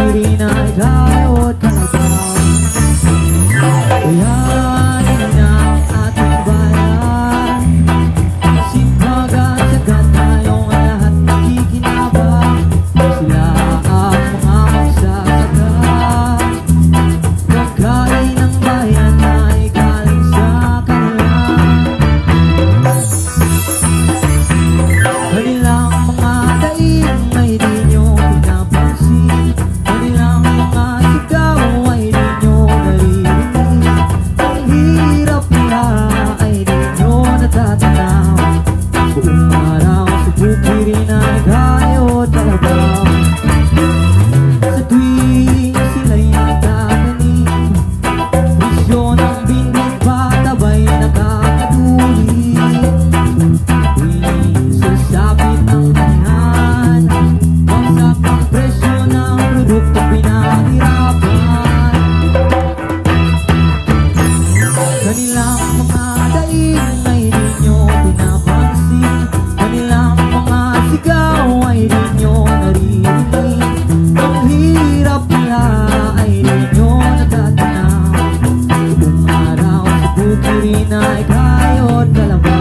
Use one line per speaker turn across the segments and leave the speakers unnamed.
pupuri na ikaw at kalabaw. Bayanin ng ating bayan, sipag at sagat tayong lahat nakikinabang. Sila ang mga magsasaka, pagkain ng bayan ay galing sa kanila. Kanilang mga daing ay di nyo pinapansin, kanilang mga sigaw ay di nyo naririnig. Ang hirap nila ay di nyo natatanaw, buong araw sa bukiri na kayo talabaw. Sa tuwing sila'y nagtatanim, presyo ng bingit patabay nakakaduli. Sasabit ang kanihan, bagsak ang presyo ng produkto pinaghirapan. Kanilang mga daing ay di nyo pinapansin, kanilang mga sigaw ay di nyo naririnig. Ang hirap nila ay di nyo natatanaw, buong araw sa bukiri na ikayo't kalabaw.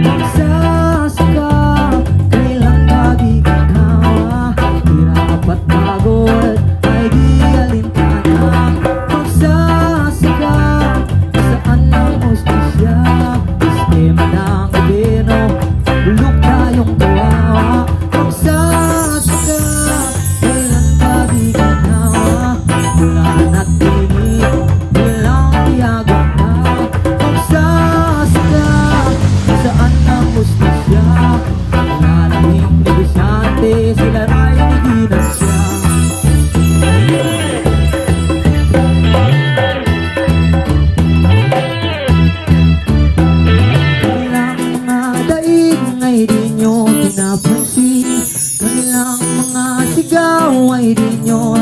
Magsasaka, kailan ka di ginawa, hirap at pagod ay di alintana. Magsasaka, saan ang hustisya, sistema ng gobyerno, bulok tayong kawawa. Magsasaka, kailan ka di ginawa, ulan at init, bilang tiyagong na. Magsasaka, saan ang hustisya, malaking negosyante, sila ra'y tigilan siya. Kanilang mga daing ay di nyo pinapansin, kanilang mga sigaw ay di nyo